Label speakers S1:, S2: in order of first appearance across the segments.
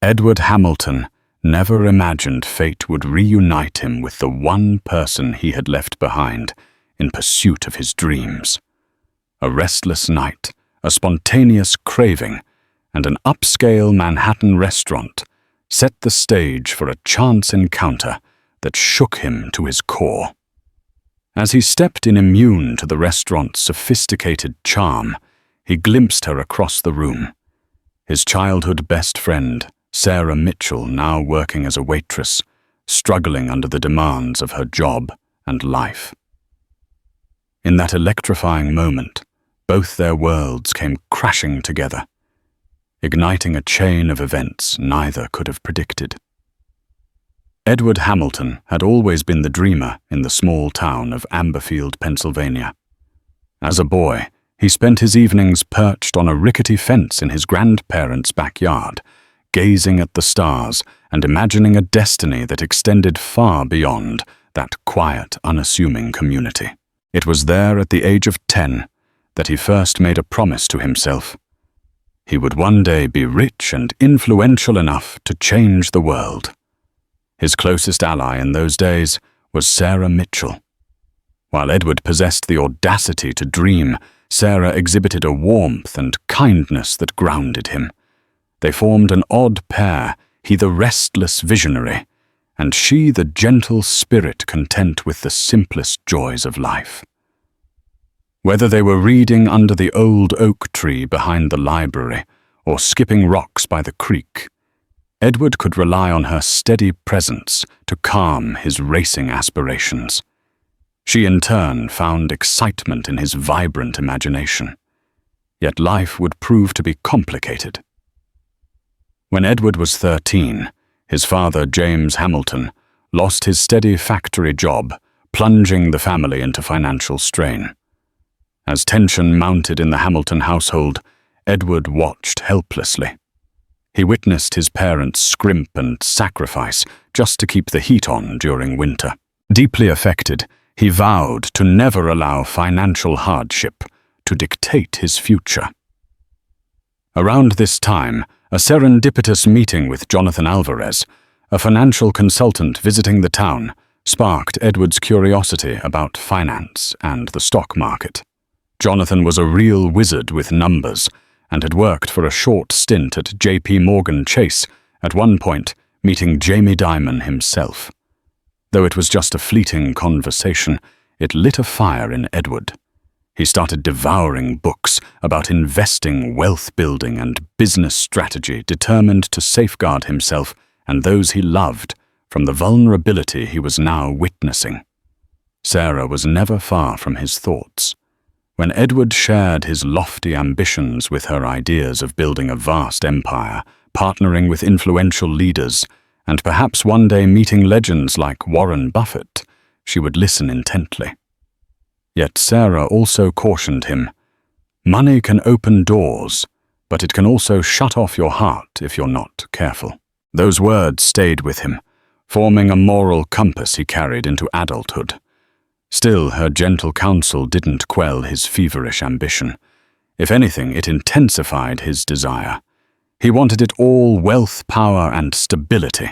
S1: Edward Hamilton never imagined fate would reunite him with the one person he had left behind in pursuit of his dreams. A restless night, a spontaneous craving, and an upscale Manhattan restaurant set the stage for a chance encounter that shook him to his core. As he stepped in immune to the restaurant's sophisticated charm, he glimpsed her across the room. His childhood best friend, Sarah Mitchell, now working as a waitress, struggling under the demands of her job and life. In that electrifying moment, both their worlds came crashing together, igniting a chain of events neither could have predicted. Edward Hamilton had always been the dreamer in the small town of Amberfield, Pennsylvania. As a boy, he spent his evenings perched on a rickety fence in his grandparents' backyard, gazing at the stars and imagining a destiny that extended far beyond that quiet, unassuming community. It was there at the age of 10 that he first made a promise to himself. He would one day be rich and influential enough to change the world. His closest ally in those days was Sarah Mitchell. While Edward possessed the audacity to dream, Sarah exhibited a warmth and kindness that grounded him. They formed an odd pair, he the restless visionary, and she the gentle spirit content with the simplest joys of life. Whether they were reading under the old oak tree behind the library or skipping rocks by the creek, Edward could rely on her steady presence to calm his racing aspirations. She in turn found excitement in his vibrant imagination. Yet life would prove to be complicated. When Edward was 13, his father, James Hamilton, lost his steady factory job, plunging the family into financial strain. As tension mounted in the Hamilton household, Edward watched helplessly. He witnessed his parents scrimp and sacrifice just to keep the heat on during winter. Deeply affected, he vowed to never allow financial hardship to dictate his future. Around this time, a serendipitous meeting with Jonathan Alvarez, a financial consultant visiting the town, sparked Edward's curiosity about finance and the stock market. Jonathan was a real wizard with numbers and had worked for a short stint at J.P. Morgan Chase, at one point meeting Jamie Dimon himself. Though it was just a fleeting conversation, it lit a fire in Edward. He started devouring books about investing, wealth building, and business strategy, determined to safeguard himself and those he loved from the vulnerability he was now witnessing. Sarah was never far from his thoughts. When Edward shared his lofty ambitions with her ideas of building a vast empire, partnering with influential leaders, and perhaps one day meeting legends like Warren Buffett, she would listen intently. Yet Sarah also cautioned him, "Money can open doors, but it can also shut off your heart if you're not careful." Those words stayed with him, forming a moral compass he carried into adulthood. Still, her gentle counsel didn't quell his feverish ambition. If anything, it intensified his desire. He wanted it all: wealth, power, and stability.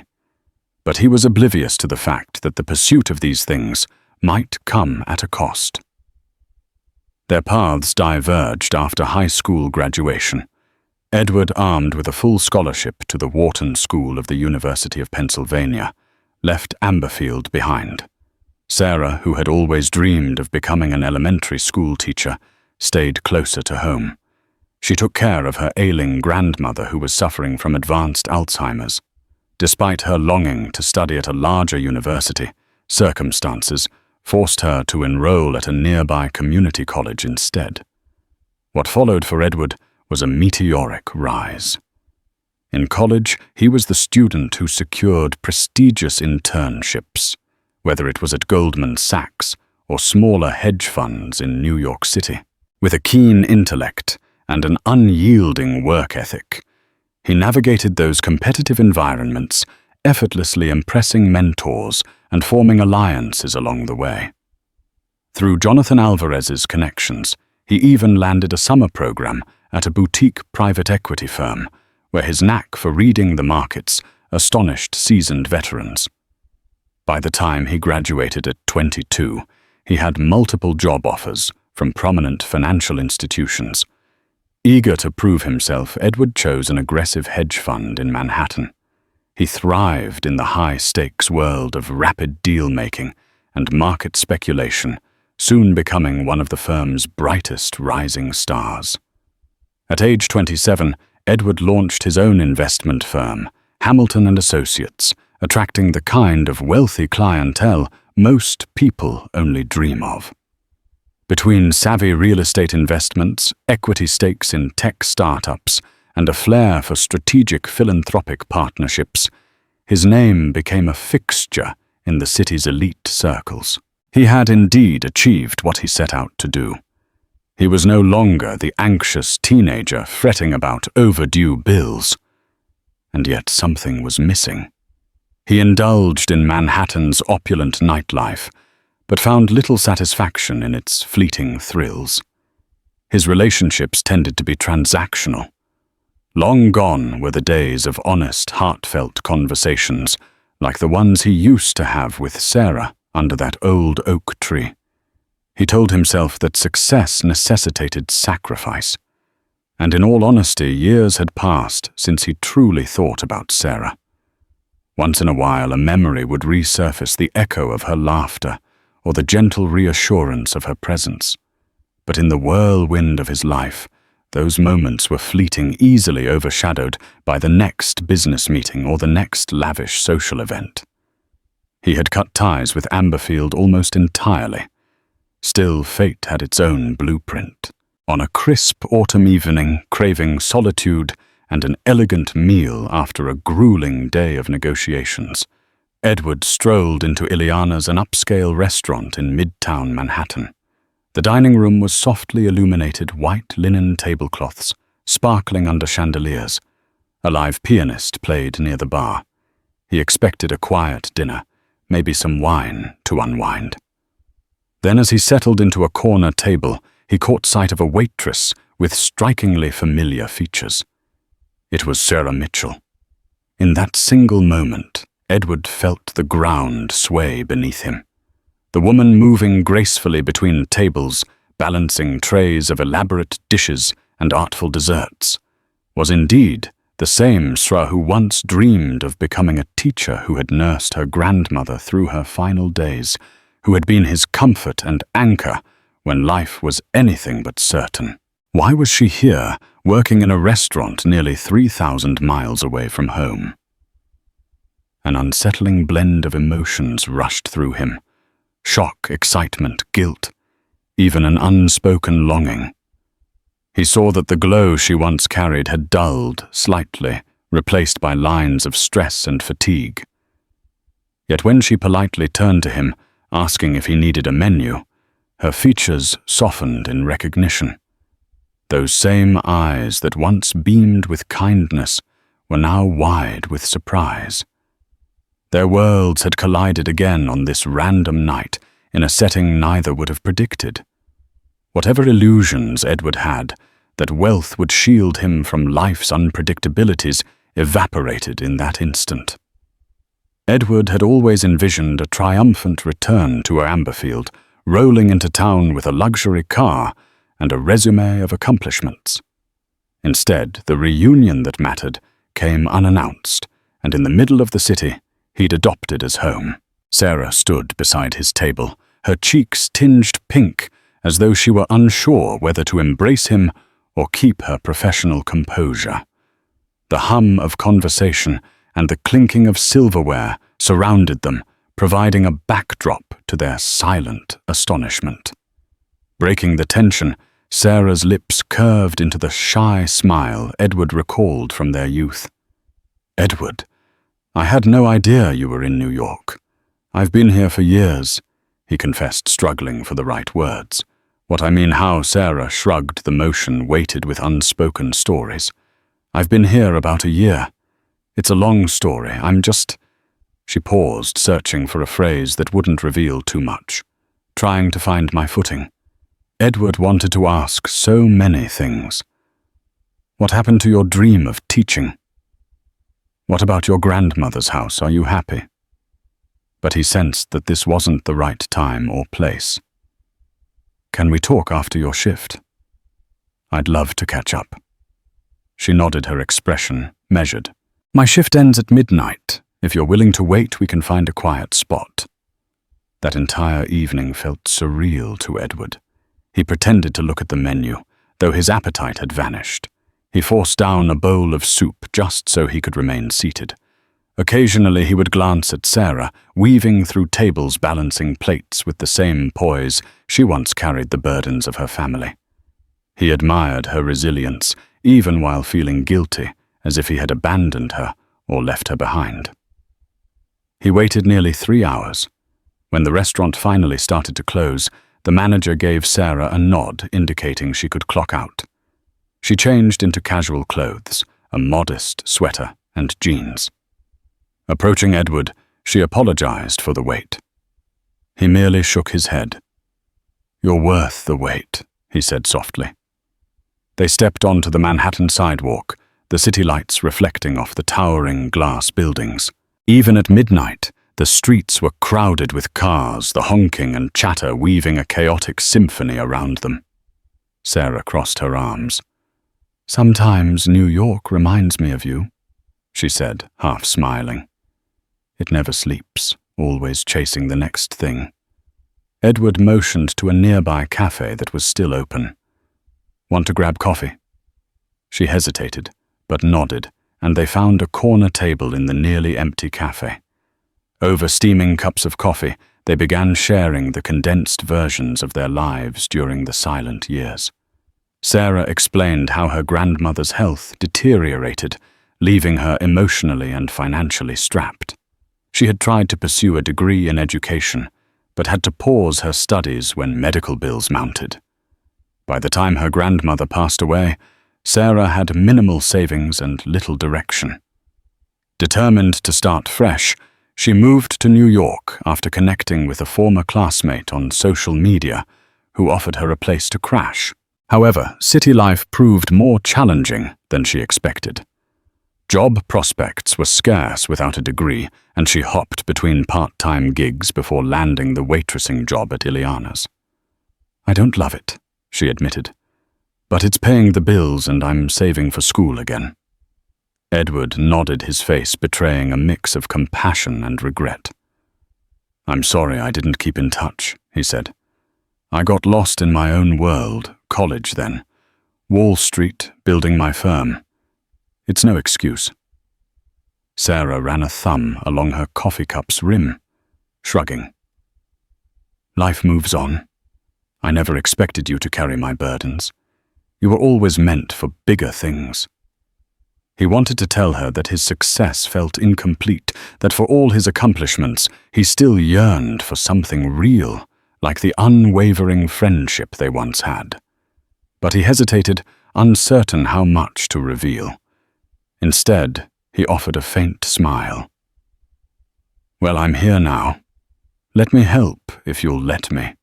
S1: But he was oblivious to the fact that the pursuit of these things might come at a cost. Their paths diverged after high school graduation. Edward, armed with a full scholarship to the Wharton School of the University of Pennsylvania, left Amberfield behind. Sarah, who had always dreamed of becoming an elementary school teacher, stayed closer to home. She took care of her ailing grandmother who was suffering from advanced Alzheimer's. Despite her longing to study at a larger university, circumstances forced her to enroll at a nearby community college instead. What followed for Edward was a meteoric rise. In college, he was the student who secured prestigious internships, whether it was at Goldman Sachs or smaller hedge funds in New York City. With a keen intellect and an unyielding work ethic, he navigated those competitive environments, effortlessly impressing mentors and forming alliances along the way. Through Jonathan Alvarez's connections, he even landed a summer program at a boutique private equity firm, where his knack for reading the markets astonished seasoned veterans. By the time he graduated at 22, he had multiple job offers from prominent financial institutions. Eager to prove himself, Edward chose an aggressive hedge fund in Manhattan. He thrived in the high-stakes world of rapid deal-making and market speculation, soon becoming one of the firm's brightest rising stars. At age 27, Edward launched his own investment firm, Hamilton and Associates, attracting the kind of wealthy clientele most people only dream of. Between savvy real estate investments, equity stakes in tech startups, and a flair for strategic philanthropic partnerships, his name became a fixture in the city's elite circles. He had indeed achieved what he set out to do. He was no longer the anxious teenager fretting about overdue bills. And yet something was missing. He indulged in Manhattan's opulent nightlife, but found little satisfaction in its fleeting thrills. His relationships tended to be transactional. Long gone were the days of honest, heartfelt conversations, like the ones he used to have with Sarah under that old oak tree. He told himself that success necessitated sacrifice. And in all honesty, years had passed since he truly thought about Sarah. Once in a while, a memory would resurface, the echo of her laughter or the gentle reassurance of her presence. But in the whirlwind of his life, those moments were fleeting, easily overshadowed by the next business meeting or the next lavish social event. He had cut ties with Amberfield almost entirely. Still, fate had its own blueprint. On a crisp autumn evening, craving solitude and an elegant meal after a grueling day of negotiations, Edward strolled into Ileana's, an upscale restaurant in Midtown Manhattan. The dining room was softly illuminated, white linen tablecloths sparkling under chandeliers. A live pianist played near the bar. He expected a quiet dinner, maybe some wine to unwind. Then, as he settled into a corner table, he caught sight of a waitress with strikingly familiar features. It was Sarah Mitchell. In that single moment, Edward felt the ground sway beneath him. The woman moving gracefully between tables, balancing trays of elaborate dishes and artful desserts, was indeed the same Sra who once dreamed of becoming a teacher, who had nursed her grandmother through her final days, who had been his comfort and anchor when life was anything but certain. Why was she here, working in a restaurant nearly 3,000 miles away from home? An unsettling blend of emotions rushed through him. Shock, excitement, guilt, even an unspoken longing. He saw that the glow she once carried had dulled slightly, replaced by lines of stress and fatigue. Yet when she politely turned to him, asking if he needed a menu, her features softened in recognition. Those same eyes that once beamed with kindness were now wide with surprise. Their worlds had collided again on this random night, in a setting neither would have predicted. Whatever illusions Edward had, that wealth would shield him from life's unpredictabilities, evaporated in that instant. Edward had always envisioned a triumphant return to Amberfield, rolling into town with a luxury car and a resume of accomplishments. Instead, the reunion that mattered came unannounced, and in the middle of the city, he'd adopted as home. Sarah stood beside his table, her cheeks tinged pink, as though she were unsure whether to embrace him or keep her professional composure. The hum of conversation and the clinking of silverware surrounded them, providing a backdrop to their silent astonishment. Breaking the tension, Sarah's lips curved into the shy smile Edward recalled from their youth. "Edward, I had no idea you were in New York. I've been here for years," he confessed, struggling for the right words. "What I mean, how?" Sarah shrugged, the motion weighted with unspoken stories. "I've been here about a year. It's a long story. I'm just—" She paused, searching for a phrase that wouldn't reveal too much, trying to find my footing. Edward wanted to ask so many things. "What happened to your dream of teaching?" What about your grandmother's house? Are you happy? But he sensed that this wasn't the right time or place. Can we talk after your shift? I'd love to catch up. She nodded, her expression measured. My shift ends at midnight. If you're willing to wait, we can find a quiet spot. That entire evening felt surreal to Edward. He pretended to look at the menu, though his appetite had vanished. He forced down a bowl of soup just so he could remain seated. Occasionally he would glance at Sarah, weaving through tables, balancing plates with the same poise she once carried the burdens of her family. He admired her resilience, even while feeling guilty, as if he had abandoned her or left her behind. He waited nearly 3 hours. When the restaurant finally started to close, the manager gave Sarah a nod indicating she could clock out. She changed into casual clothes, a modest sweater and jeans. Approaching Edward, she apologized for the wait. He merely shook his head. You're worth the wait, he said softly. They stepped onto the Manhattan sidewalk, the city lights reflecting off the towering glass buildings. Even at midnight, the streets were crowded with cars, the honking and chatter weaving a chaotic symphony around them. Sarah crossed her arms. Sometimes New York reminds me of you, she said, half smiling. It never sleeps, always chasing the next thing. Edward motioned to a nearby cafe that was still open. Want to grab coffee? She hesitated, but nodded, and they found a corner table in the nearly empty cafe. Over steaming cups of coffee, they began sharing the condensed versions of their lives during the silent years. Sarah explained how her grandmother's health deteriorated, leaving her emotionally and financially strapped. She had tried to pursue a degree in education, but had to pause her studies when medical bills mounted. By the time her grandmother passed away, Sarah had minimal savings and little direction. Determined to start fresh, she moved to New York after connecting with a former classmate on social media who offered her a place to crash. However, city life proved more challenging than she expected. Job prospects were scarce without a degree, and she hopped between part-time gigs before landing the waitressing job at Ileana's. I don't love it, she admitted, but it's paying the bills and I'm saving for school again. Edward nodded, his face betraying a mix of compassion and regret. I'm sorry I didn't keep in touch, he said. I got lost in my own world, college then. Wall Street, building my firm. It's no excuse. Sarah ran a thumb along her coffee cup's rim, shrugging. Life moves on. I never expected you to carry my burdens. You were always meant for bigger things. He wanted to tell her that his success felt incomplete, that for all his accomplishments, he still yearned for something real, like the unwavering friendship they once had. But he hesitated, uncertain how much to reveal. Instead, he offered a faint smile. Well, I'm here now. Let me help, if you'll let me.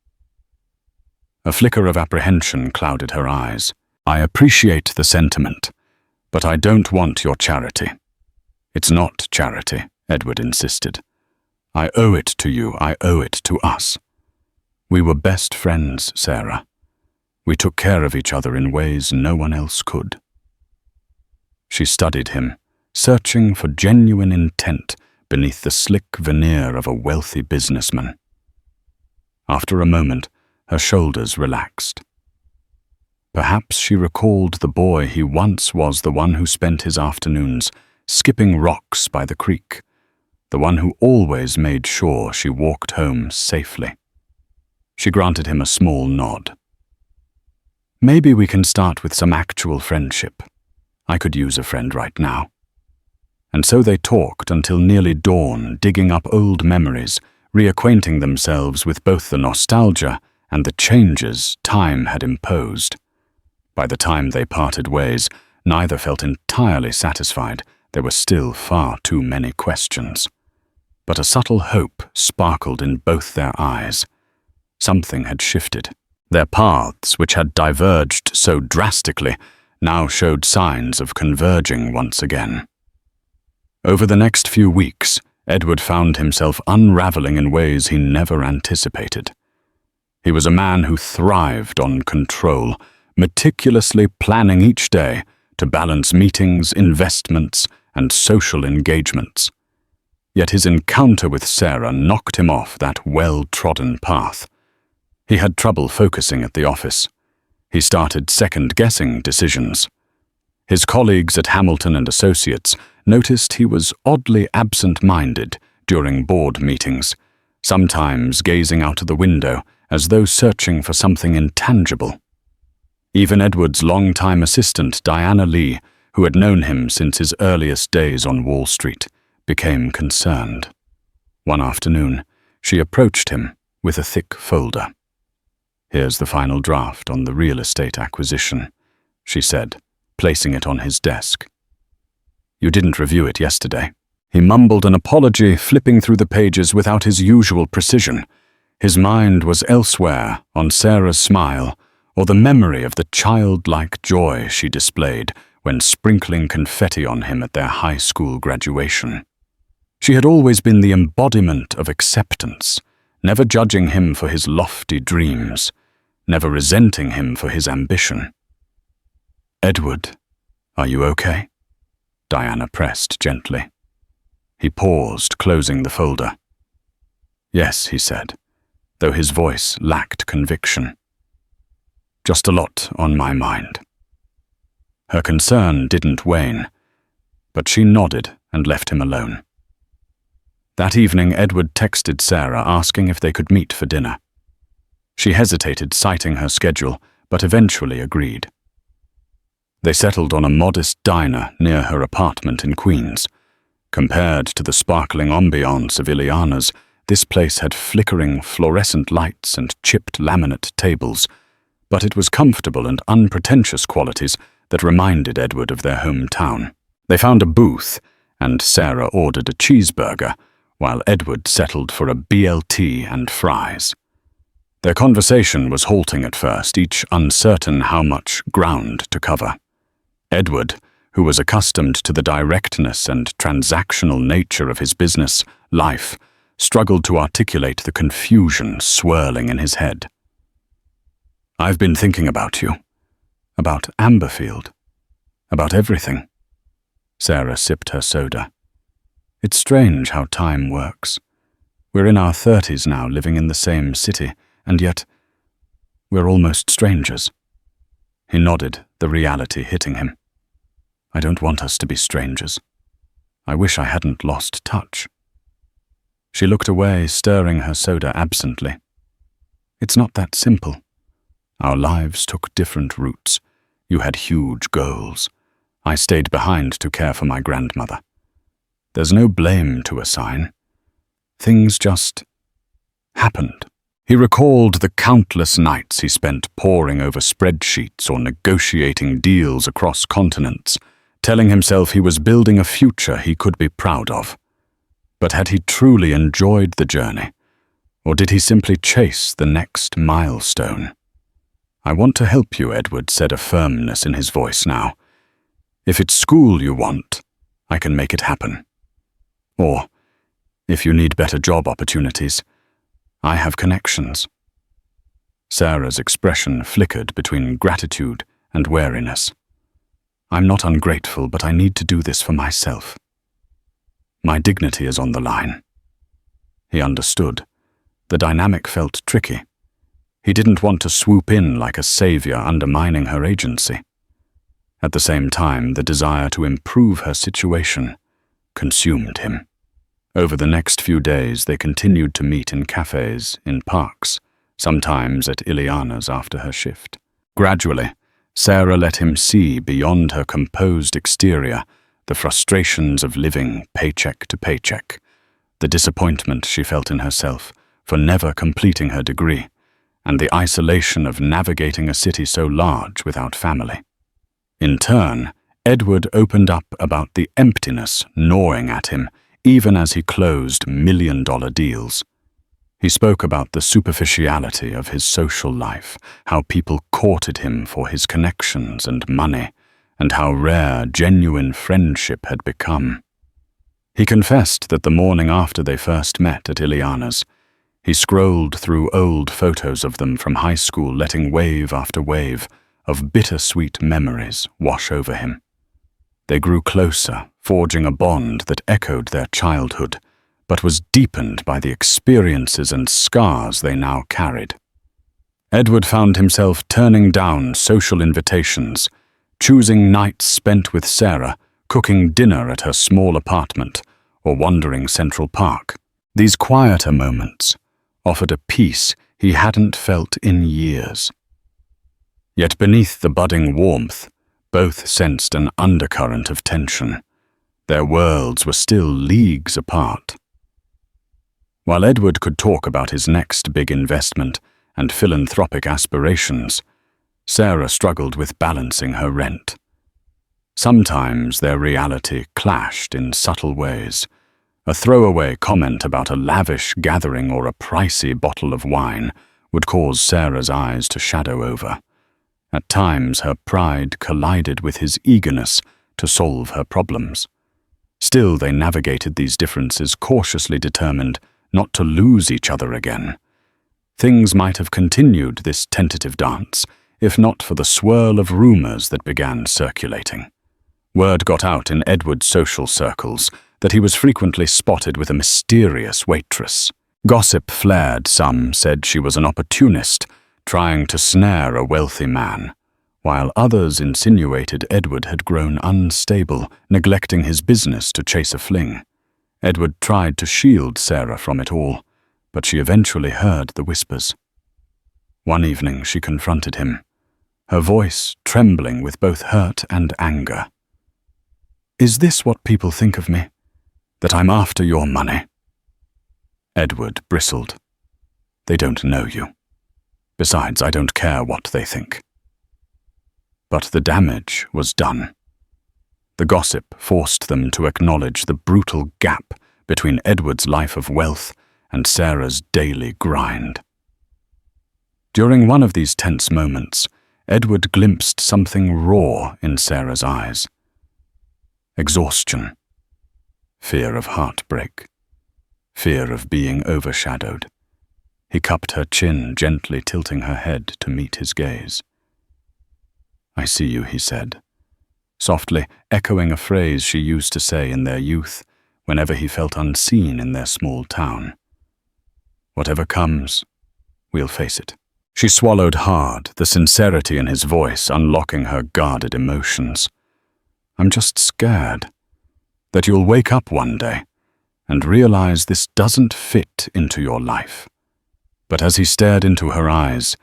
S1: A flicker of apprehension clouded her eyes. I appreciate the sentiment, but I don't want your charity. It's not charity, Edward insisted. I owe it to you, I owe it to us. We were best friends, Sarah. We took care of each other in ways no one else could. She studied him, searching for genuine intent beneath the slick veneer of a wealthy businessman. After a moment, her shoulders relaxed. Perhaps she recalled the boy he once was, the one who spent his afternoons skipping rocks by the creek, the one who always made sure she walked home safely. She granted him a small nod. Maybe we can start with some actual friendship. I could use a friend right now. And so they talked until nearly dawn, digging up old memories, reacquainting themselves with both the nostalgia and the changes time had imposed. By the time they parted ways, neither felt entirely satisfied. There were still far too many questions. But a subtle hope sparkled in both their eyes. Something had shifted. Their paths, which had diverged so drastically, now showed signs of converging once again. Over the next few weeks, Edward found himself unraveling in ways he never anticipated. He was a man who thrived on control, meticulously planning each day to balance meetings, investments, and social engagements. Yet his encounter with Sarah knocked him off that well-trodden path. He had trouble focusing at the office. He started second-guessing decisions. His colleagues at Hamilton and Associates noticed he was oddly absent-minded during board meetings, sometimes gazing out of the window as though searching for something intangible. Even Edward's longtime assistant, Diana Lee, who had known him since his earliest days on Wall Street, became concerned. One afternoon, she approached him with a thick folder. "Here's the final draft on the real estate acquisition," she said, placing it on his desk. "You didn't review it yesterday." He mumbled an apology, flipping through the pages without his usual precision. His mind was elsewhere, on Sarah's smile, or the memory of the childlike joy she displayed when sprinkling confetti on him at their high school graduation. She had always been the embodiment of acceptance, never judging him for his lofty dreams, never resenting him for his ambition. "Edward, are you okay?" Diana pressed gently. He paused, closing the folder. "Yes," he said, though his voice lacked conviction. "Just a lot on my mind." Her concern didn't wane, but she nodded and left him alone. That evening, Edward texted Sarah asking if they could meet for dinner. She hesitated, citing her schedule, but eventually agreed. They settled on a modest diner near her apartment in Queens. Compared to the sparkling ambiance of Ileana's, this place had flickering fluorescent lights and chipped laminate tables, but it was comfortable and unpretentious qualities that reminded Edward of their hometown. They found a booth, and Sarah ordered a cheeseburger, while Edward settled for a BLT and fries. Their conversation was halting at first, each uncertain how much ground to cover. Edward, who was accustomed to the directness and transactional nature of his business life, struggled to articulate the confusion swirling in his head. "I've been thinking about you, about Amberfield, about everything." Sarah sipped her soda. "It's strange how time works. We're in our 30s now, living in the same city, and yet we're almost strangers." He nodded, the reality hitting him. "I don't want us to be strangers. I wish I hadn't lost touch." She looked away, stirring her soda absently. "It's not that simple. Our lives took different routes. You had huge goals. I stayed behind to care for my grandmother. There's no blame to assign. Things just happened." He recalled the countless nights he spent poring over spreadsheets or negotiating deals across continents, telling himself he was building a future he could be proud of. But had he truly enjoyed the journey, or did he simply chase the next milestone? "I want to help you," Edward said, a firmness in his voice now. "If it's school you want, I can make it happen. Or, if you need better job opportunities, I have connections." Sarah's expression flickered between gratitude and wariness. "I'm not ungrateful, but I need to do this for myself. My dignity is on the line." He understood. The dynamic felt tricky. He didn't want to swoop in like a savior undermining her agency. At the same time, the desire to improve her situation consumed him. Over the next few days, they continued to meet in cafes, in parks, sometimes at Ileana's after her shift. Gradually, Sarah let him see beyond her composed exterior the frustrations of living paycheck to paycheck, the disappointment she felt in herself for never completing her degree, and the isolation of navigating a city so large without family. In turn, Edward opened up about the emptiness gnawing at him even as he closed million-dollar deals. He spoke about the superficiality of his social life, how people courted him for his connections and money, and how rare genuine friendship had become. He confessed that the morning after they first met at Ileana's, he scrolled through old photos of them from high school, letting wave after wave of bittersweet memories wash over him. They grew closer, forging a bond that echoed their childhood, but was deepened by the experiences and scars they now carried. Edward found himself turning down social invitations, choosing nights spent with Sarah, cooking dinner at her small apartment, or wandering Central Park. These quieter moments offered a peace he hadn't felt in years. Yet beneath the budding warmth, both sensed an undercurrent of tension. Their worlds were still leagues apart. While Edward could talk about his next big investment and philanthropic aspirations, Sarah struggled with balancing her rent. Sometimes their reality clashed in subtle ways. A throwaway comment about a lavish gathering or a pricey bottle of wine would cause Sarah's eyes to shadow over. At times, her pride collided with his eagerness to solve her problems. Still, they navigated these differences cautiously, determined not to lose each other again. Things might have continued this tentative dance, if not for the swirl of rumors that began circulating. Word got out in Edward's social circles that he was frequently spotted with a mysterious waitress. Gossip flared. Some said she was an opportunist, trying to snare a wealthy man, while others insinuated Edward had grown unstable, neglecting his business to chase a fling. Edward tried to shield Sarah from it all, but she eventually heard the whispers. One evening she confronted him, her voice trembling with both hurt and anger. "Is this what people think of me? That I'm after your money?" Edward bristled. "They don't know you. Besides, I don't care what they think." But the damage was done. The gossip forced them to acknowledge the brutal gap between Edward's life of wealth and Sarah's daily grind. During one of these tense moments, Edward glimpsed something raw in Sarah's eyes. Exhaustion, fear of heartbreak, fear of being overshadowed. He cupped her chin, gently tilting her head to meet his gaze. "I see you," he said, softly echoing a phrase she used to say in their youth whenever he felt unseen in their small town. "Whatever comes, we'll face it." She swallowed hard, the sincerity in his voice unlocking her guarded emotions. "I'm just scared that you'll wake up one day and realize this doesn't fit into your life." But as he stared into her eyes,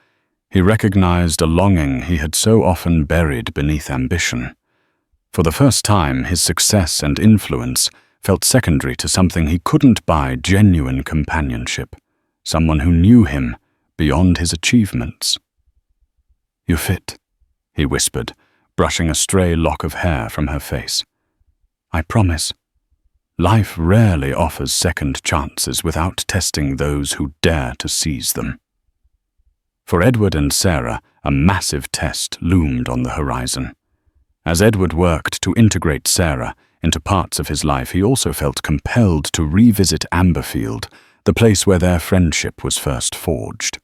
S1: he recognized a longing he had so often buried beneath ambition. For the first time, his success and influence felt secondary to something he couldn't buy: genuine companionship, someone who knew him beyond his achievements. "You fit," he whispered, brushing a stray lock of hair from her face. "I promise. Life rarely offers second chances without testing those who dare to seize them." For Edward and Sarah, a massive test loomed on the horizon. As Edward worked to integrate Sarah into parts of his life, he also felt compelled to revisit Amberfield, the place where their friendship was first forged.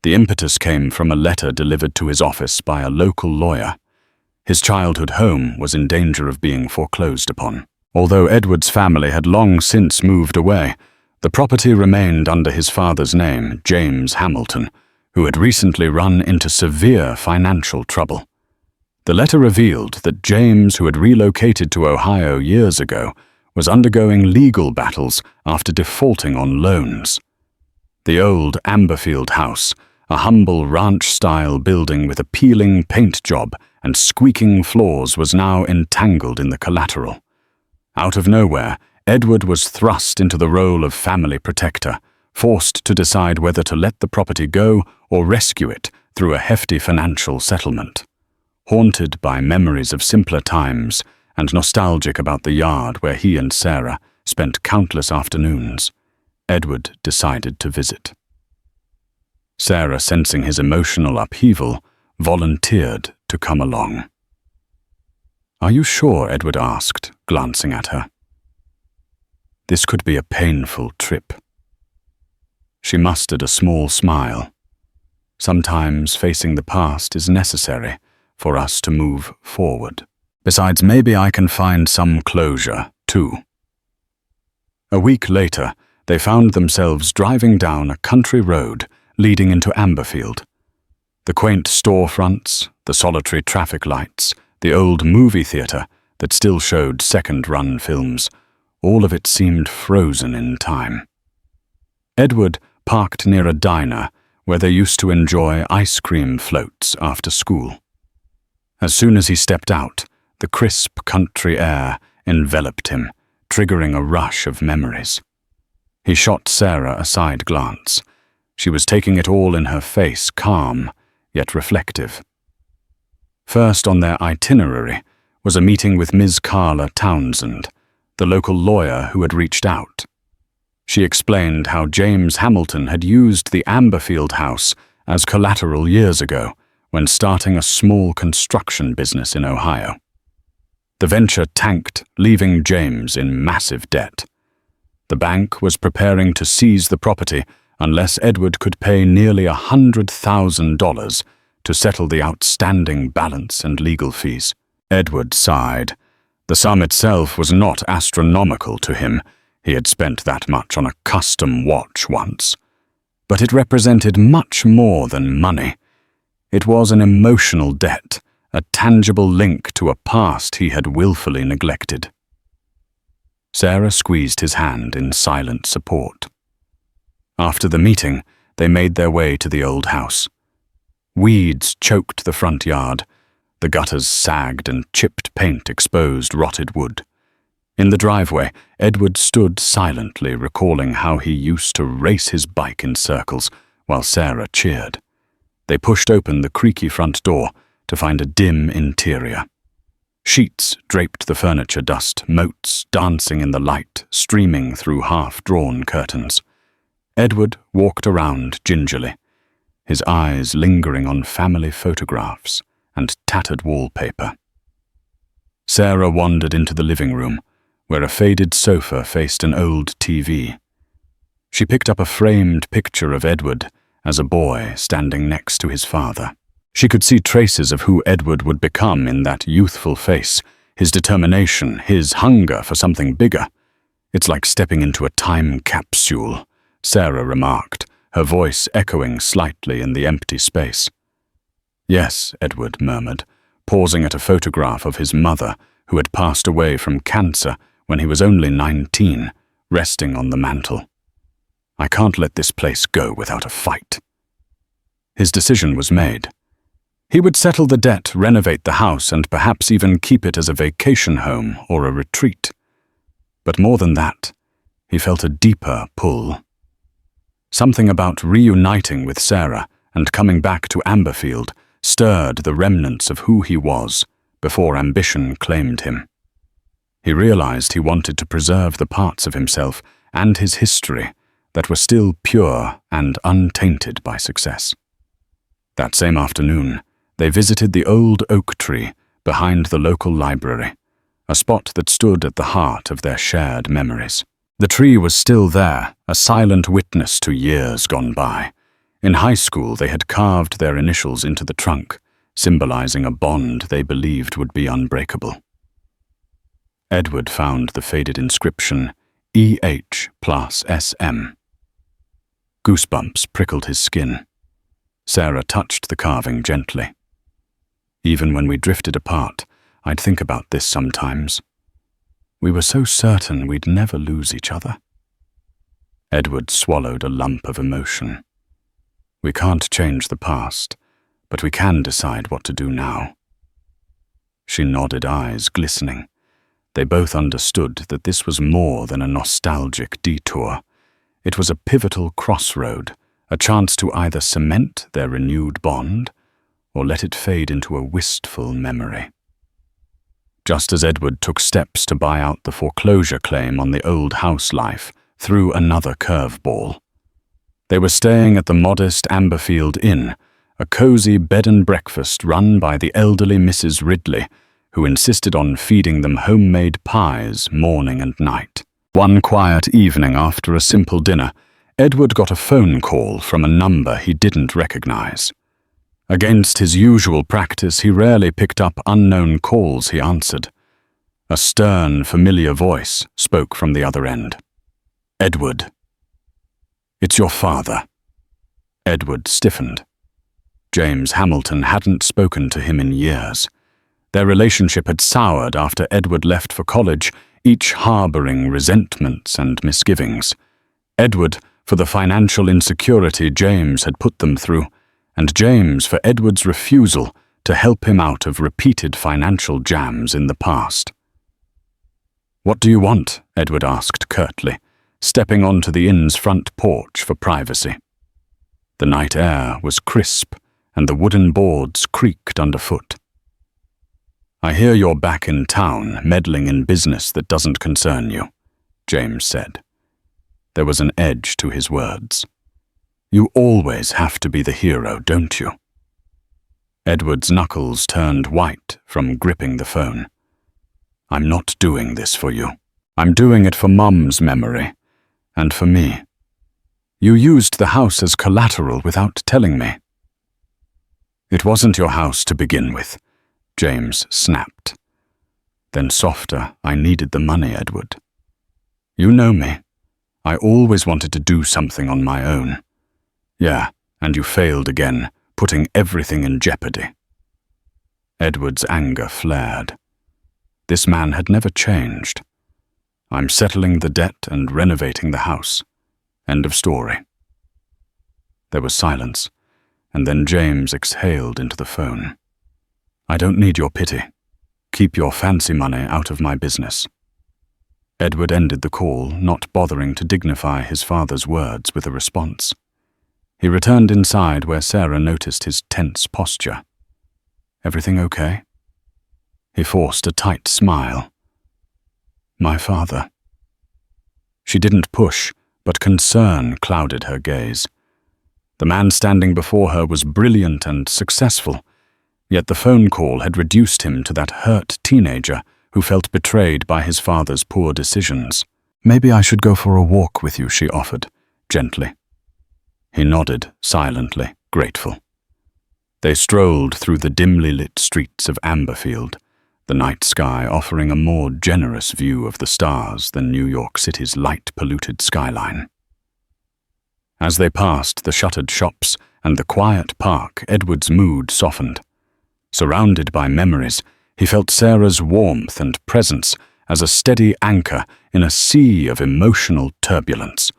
S1: The impetus came from a letter delivered to his office by a local lawyer. His childhood home was in danger of being foreclosed upon. Although Edward's family had long since moved away, the property remained under his father's name, James Hamilton, who had recently run into severe financial trouble. The letter revealed that James, who had relocated to Ohio years ago, was undergoing legal battles after defaulting on loans. The old Amberfield house, a humble ranch-style building with a peeling paint job and squeaking floors, was now entangled in the collateral. Out of nowhere, Edward was thrust into the role of family protector, forced to decide whether to let the property go or rescue it through a hefty financial settlement. Haunted by memories of simpler times and nostalgic about the yard where he and Sarah spent countless afternoons, Edward decided to visit. Sarah, sensing his emotional upheaval, volunteered to come along. "Are you sure?" Edward asked, glancing at her. This could be a painful trip. She mustered a small smile. Sometimes facing the past is necessary for us to move forward. Besides, maybe I can find some closure, too. A week later, they found themselves driving down a country road leading into Amberfield. The quaint storefronts, the solitary traffic lights, the old movie theatre that still showed second-run films, all of it seemed frozen in time. Edward parked near a diner where they used to enjoy ice cream floats after school. As soon as he stepped out, the crisp country air enveloped him, triggering a rush of memories. He shot Sarah a side glance. She was taking it all in her face, calm, yet reflective. First on their itinerary was a meeting with Ms. Carla Townsend, the local lawyer who had reached out. She explained how James Hamilton had used the Amberfield house as collateral years ago when starting a small construction business in Ohio. The venture tanked, leaving James in massive debt. The bank was preparing to seize the property unless Edward could pay nearly $100,000 to settle the outstanding balance and legal fees. Edward sighed. The sum itself was not astronomical to him. He had spent that much on a custom watch once. But it represented much more than money. It was an emotional debt, a tangible link to a past he had willfully neglected. Sarah squeezed his hand in silent support. After the meeting, they made their way to the old house. Weeds choked the front yard. The gutters sagged and chipped paint exposed rotted wood. In the driveway, Edward stood silently, recalling how he used to race his bike in circles while Sarah cheered. They pushed open the creaky front door to find a dim interior. Sheets draped the furniture dust, motes dancing in the light, streaming through half-drawn curtains. Edward walked around gingerly, his eyes lingering on family photographs and tattered wallpaper. Sarah wandered into the living room, where a faded sofa faced an old TV. She picked up a framed picture of Edward as a boy standing next to his father. She could see traces of who Edward would become in that youthful face, his determination, his hunger for something bigger. "It's like stepping into a time capsule," Sarah remarked, her voice echoing slightly in the empty space. "Yes," Edward murmured, pausing at a photograph of his mother, who had passed away from cancer when he was only 19, resting on the mantel. "I can't let this place go without a fight." His decision was made. He would settle the debt, renovate the house, and perhaps even keep it as a vacation home or a retreat. But more than that, he felt a deeper pull. Something about reuniting with Sarah and coming back to Amberfield stirred the remnants of who he was before ambition claimed him. He realized he wanted to preserve the parts of himself and his history that were still pure and untainted by success. That same afternoon, they visited the old oak tree behind the local library, a spot that stood at the heart of their shared memories. The tree was still there, a silent witness to years gone by. In high school, they had carved their initials into the trunk, symbolizing a bond they believed would be unbreakable. Edward found the faded inscription, EH plus SM. Goosebumps prickled his skin. Sarah touched the carving gently. "Even when we drifted apart, I'd think about this sometimes. We were so certain we'd never lose each other." Edward swallowed a lump of emotion. "We can't change the past, but we can decide what to do now." She nodded, eyes glistening. They both understood that this was more than a nostalgic detour. It was a pivotal crossroad, a chance to either cement their renewed bond or let it fade into a wistful memory. Just as Edward took steps to buy out the foreclosure claim on the old house life, threw another curveball. They were staying at the modest Amberfield Inn, a cozy bed and breakfast run by the elderly Mrs. Ridley, who insisted on feeding them homemade pies morning and night. One quiet evening after a simple dinner, Edward got a phone call from a number he didn't recognize. Against his usual practice, he rarely picked up unknown calls he answered. A stern, familiar voice spoke from the other end. "Edward." "It's your father." Edward stiffened. James Hamilton hadn't spoken to him in years. Their relationship had soured after Edward left for college, each harboring resentments and misgivings. Edward for the financial insecurity James had put them through, and James for Edward's refusal to help him out of repeated financial jams in the past. "What do you want?" Edward asked curtly, stepping onto the inn's front porch for privacy. The night air was crisp, and the wooden boards creaked underfoot. "I hear you're back in town, meddling in business that doesn't concern you," James said. There was an edge to his words. "You always have to be the hero, don't you?" Edward's knuckles turned white from gripping the phone. "I'm not doing this for you. I'm doing it for Mum's memory, and for me. You used the house as collateral without telling me." "It wasn't your house to begin with," James snapped. Then softer, "I needed the money, Edward. You know me. I always wanted to do something on my own. Yeah, and you failed again, putting everything in jeopardy." Edward's anger flared. This man had never changed. "I'm settling the debt and renovating the house. End of story." There was silence, and then James exhaled into the phone. "I don't need your pity. Keep your fancy money out of my business." Edward ended the call, not bothering to dignify his father's words with a response. He returned inside where Sarah noticed his tense posture. "Everything okay?" He forced a tight smile. "My father." She didn't push, but concern clouded her gaze. The man standing before her was brilliant and successful, yet the phone call had reduced him to that hurt teenager who felt betrayed by his father's poor decisions. "Maybe I should go for a walk with you," she offered, gently. He nodded, silently, grateful. They strolled through the dimly lit streets of Amberfield, the night sky offering a more generous view of the stars than New York City's light-polluted skyline. As they passed the shuttered shops and the quiet park, Edward's mood softened. Surrounded by memories, he felt Sarah's warmth and presence as a steady anchor in a sea of emotional turbulence.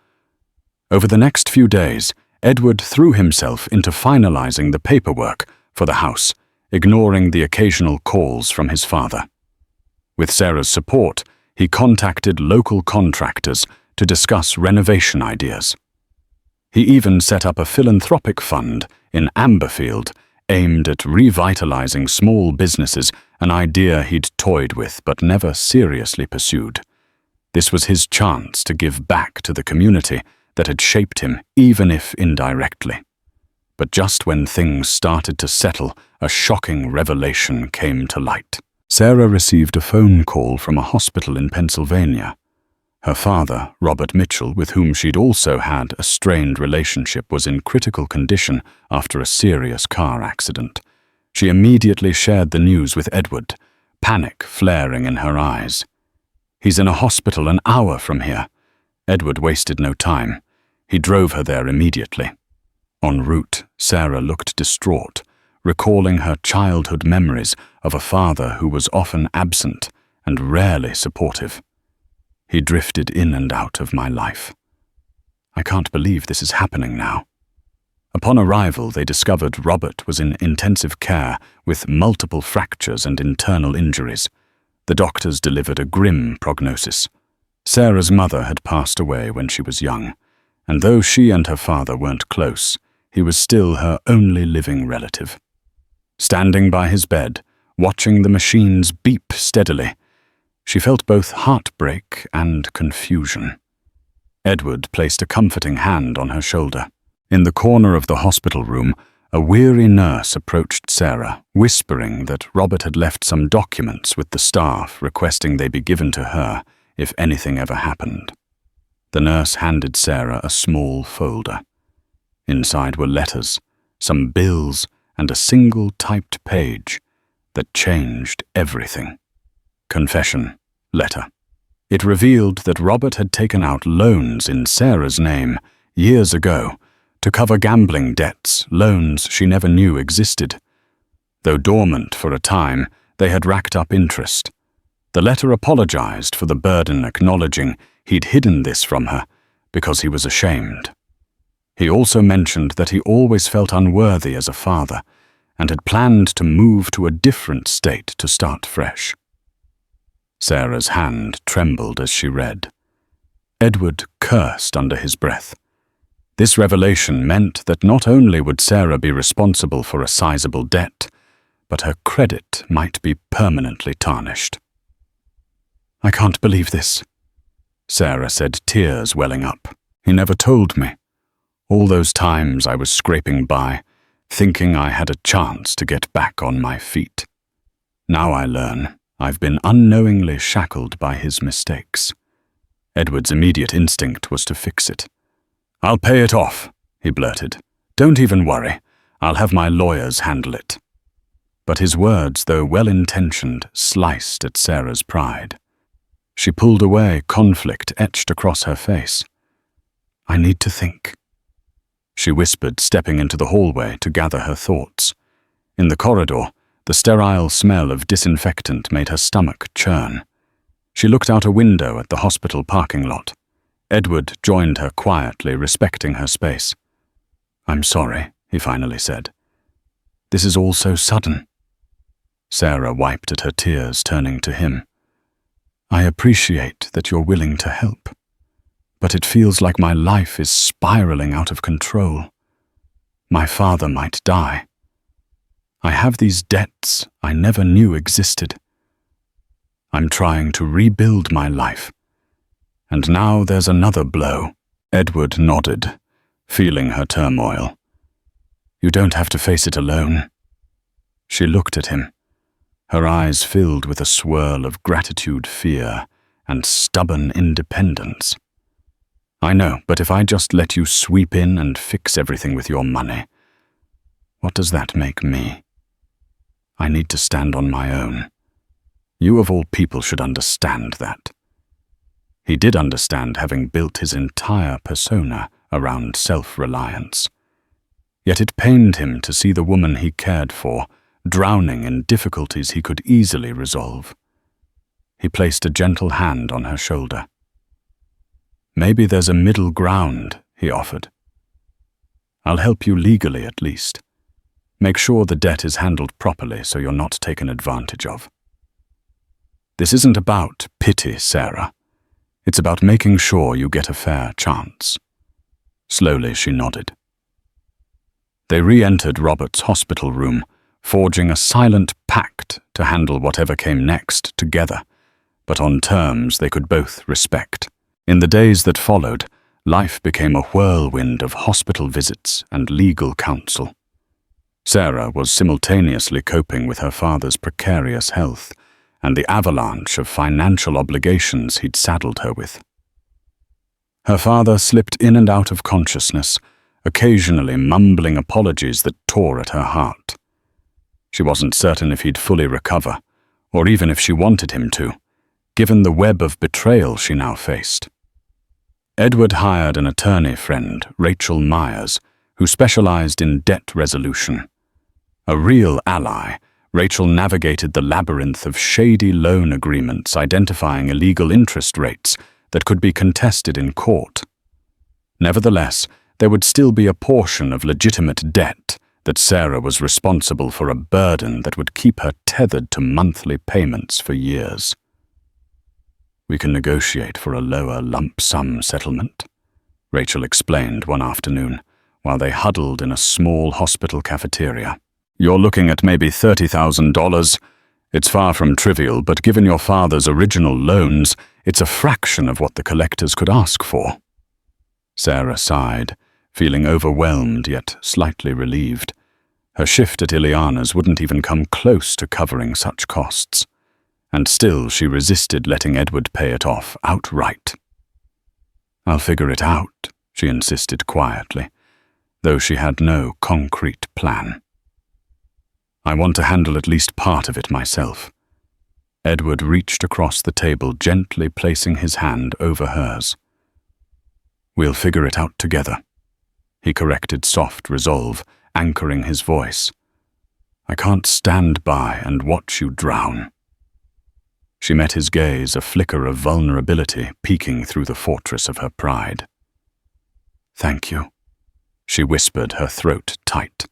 S1: Over the next few days, Edward threw himself into finalizing the paperwork for the house, ignoring the occasional calls from his father. With Sarah's support, he contacted local contractors to discuss renovation ideas. He even set up a philanthropic fund in Amberfield aimed at revitalizing small businesses, an idea he'd toyed with but never seriously pursued. This was his chance to give back to the community that had shaped him, even if indirectly. But just when things started to settle, a shocking revelation came to light. Sarah received a phone call from a hospital in Pennsylvania. Her father, Robert Mitchell, with whom she'd also had a strained relationship, was in critical condition after a serious car accident. She immediately shared the news with Edward, panic flaring in her eyes. "He's in a hospital an hour from here." Edward wasted no time. He drove her there immediately. En route, Sarah looked distraught, recalling her childhood memories of a father who was often absent and rarely supportive. "He drifted in and out of my life. I can't believe this is happening now." Upon arrival, they discovered Robert was in intensive care with multiple fractures and internal injuries. The doctors delivered a grim prognosis. Sarah's mother had passed away when she was young, and though she and her father weren't close, he was still her only living relative. Standing by his bed, watching the machines beep steadily, she felt both heartbreak and confusion. Edward placed a comforting hand on her shoulder. In the corner of the hospital room, a weary nurse approached Sarah, whispering that Robert had left some documents with the staff requesting they be given to her if anything ever happened. The nurse handed Sarah a small folder. Inside were letters, some bills, and a single typed page that changed everything. Confession letter. It revealed that Robert had taken out loans in Sarah's name years ago to cover gambling debts, loans she never knew existed. Though dormant for a time, they had racked up interest. The letter apologized for the burden, acknowledging he'd hidden this from her because he was ashamed. He also mentioned that he always felt unworthy as a father and had planned to move to a different state to start fresh. Sarah's hand trembled as she read. Edward cursed under his breath. This revelation meant that not only would Sarah be responsible for a sizable debt, but her credit might be permanently tarnished. "I can't believe this," Sarah said, tears welling up. "He never told me. All those times I was scraping by, thinking I had a chance to get back on my feet. Now I learn I've been unknowingly shackled by his mistakes." Edward's immediate instinct was to fix it. "I'll pay it off," he blurted. "Don't even worry. I'll have my lawyers handle it." But his words, though well-intentioned, sliced at Sarah's pride. She pulled away, conflict etched across her face. "I need to think," she whispered, stepping into the hallway to gather her thoughts. In the corridor, the sterile smell of disinfectant made her stomach churn. She looked out a window at the hospital parking lot. Edward joined her quietly, respecting her space. "I'm sorry," he finally said. "This is all so sudden." Sarah wiped at her tears, turning to him. "I appreciate that you're willing to help, but it feels like my life is spiraling out of control. My father might die. I have these debts I never knew existed. I'm trying to rebuild my life. And now there's another blow." Edward nodded, feeling her turmoil. "You don't have to face it alone." She looked at him, her eyes filled with a swirl of gratitude, fear, and stubborn independence. "I know, but if I just let you sweep in and fix everything with your money, what does that make me? I need to stand on my own. You of all people should understand that." He did understand, having built his entire persona around self-reliance. Yet it pained him to see the woman he cared for drowning in difficulties he could easily resolve. He placed a gentle hand on her shoulder. "Maybe there's a middle ground," he offered. "I'll help you legally at least. Make sure the debt is handled properly so you're not taken advantage of. This isn't about pity, Sarah. It's about making sure you get a fair chance." Slowly she nodded. They re-entered Robert's hospital room, forging a silent pact to handle whatever came next together, but on terms they could both respect. In the days that followed, life became a whirlwind of hospital visits and legal counsel. Sarah was simultaneously coping with her father's precarious health and the avalanche of financial obligations he'd saddled her with. Her father slipped in and out of consciousness, occasionally mumbling apologies that tore at her heart. She wasn't certain if he'd fully recover, or even if she wanted him to, given the web of betrayal she now faced. Edward hired an attorney friend, Rachel Myers, who specialized in debt resolution. A real ally, Rachel navigated the labyrinth of shady loan agreements identifying illegal interest rates that could be contested in court. Nevertheless, there would still be a portion of legitimate debt that Sarah was responsible for, a burden that would keep her tethered to monthly payments for years. "We can negotiate for a lower lump sum settlement," Rachel explained one afternoon while they huddled in a small hospital cafeteria. "You're looking at maybe $30,000. It's far from trivial, but given your father's original loans, it's a fraction of what the collectors could ask for." Sarah sighed, feeling overwhelmed yet slightly relieved. Her shift at Ileana's wouldn't even come close to covering such costs. and still she resisted letting Edward pay it off outright. "I'll figure it out," she insisted quietly, though she had no concrete plan. "I want to handle at least part of it myself." Edward reached across the table, gently placing his hand over hers. "We'll figure it out together," he corrected, soft resolve, anchoring his voice. "I can't stand by and watch you drown." She met his gaze, a flicker of vulnerability peeking through the fortress of her pride. "Thank you," she whispered, her throat tight.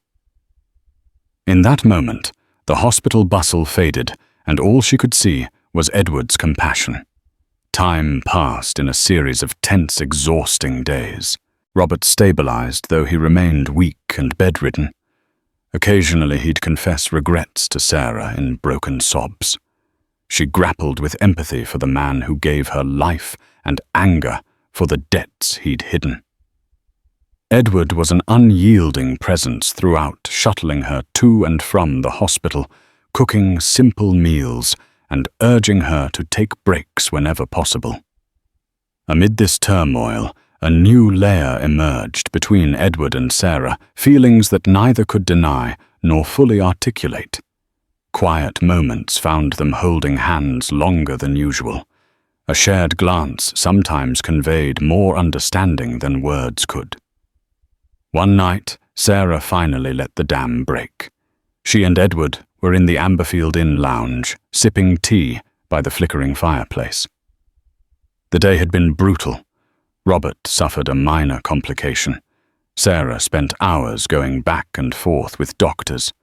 S1: In that moment, the hospital bustle faded, and all she could see was Edward's compassion. Time passed in a series of tense, exhausting days. Robert stabilized, though he remained weak and bedridden. Occasionally he'd confess regrets to Sarah in broken sobs. She grappled with empathy for the man who gave her life and anger for the debts he'd hidden. Edward was an unyielding presence throughout, shuttling her to and from the hospital, cooking simple meals and urging her to take breaks whenever possible. Amid this turmoil, a new layer emerged between Edward and Sarah, feelings that neither could deny nor fully articulate. Quiet moments found them holding hands longer than usual. A shared glance sometimes conveyed more understanding than words could. One night, Sarah finally let the dam break. She and Edward were in the Amberfield Inn lounge, sipping tea by the flickering fireplace. The day had been brutal. Robert suffered a minor complication. Sarah spent hours going back and forth with doctors.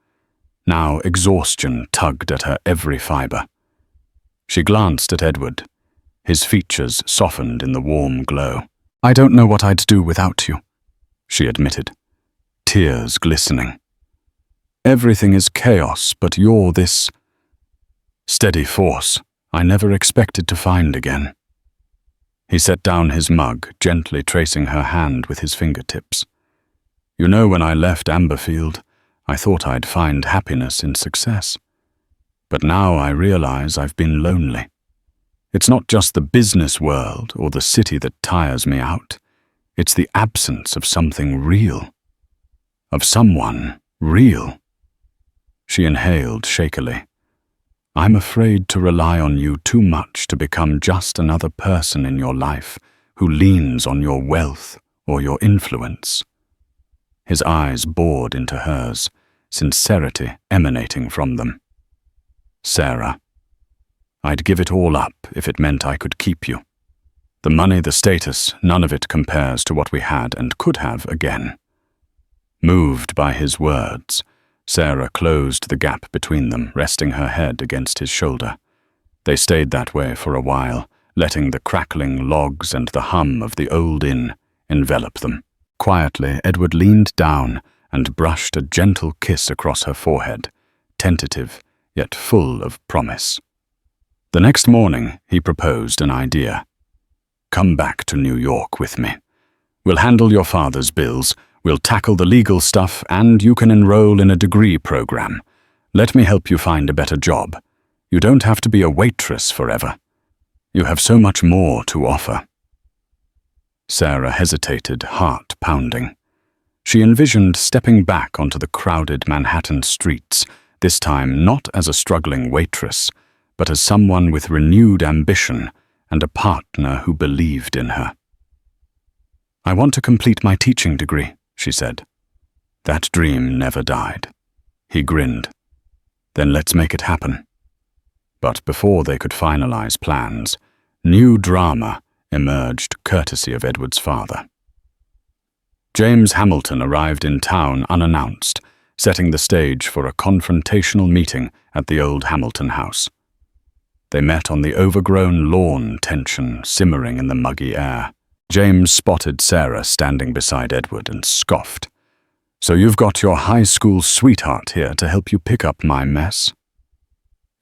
S1: Now exhaustion tugged at her every fiber. She glanced at Edward. His features softened in the warm glow. "I don't know what I'd do without you," she admitted, tears glistening. "Everything is chaos, but you're this steady force I never expected to find again." He set down his mug, gently tracing her hand with his fingertips. "You know, when I left Amberfield, I thought I'd find happiness in success. But now I realize I've been lonely. It's not just the business world or the city that tires me out. It's the absence of something real. Of someone real." She inhaled shakily. "I'm afraid to rely on you too much to become just another person in your life who leans on your wealth or your influence." His eyes bored into hers, sincerity emanating from them. "Sarah, I'd give it all up if it meant I could keep you. The money, the status, none of it compares to what we had and could have again." Moved by his words, Sarah closed the gap between them, resting her head against his shoulder. They stayed that way for a while, letting the crackling logs and the hum of the old inn envelop them. Quietly, Edward leaned down and brushed a gentle kiss across her forehead, tentative yet full of promise. The next morning, he proposed an idea. "Come back to New York with me. We'll handle your father's bills, we'll tackle the legal stuff, and you can enroll in a degree program. Let me help you find a better job. You don't have to be a waitress forever. You have so much more to offer." Sarah hesitated, heart pounding. She envisioned stepping back onto the crowded Manhattan streets, this time not as a struggling waitress, but as someone with renewed ambition and a partner who believed in her. "I want to complete my teaching degree," she said. That dream never died. He grinned. "Then let's make it happen." But before they could finalize plans, new drama emerged courtesy of Edward's father. James Hamilton arrived in town unannounced, setting the stage for a confrontational meeting at the old Hamilton house. They met on the overgrown lawn, tension simmering in the muggy air. James spotted Sarah standing beside Edward and scoffed. "So you've got your high school sweetheart here to help you pick up my mess?"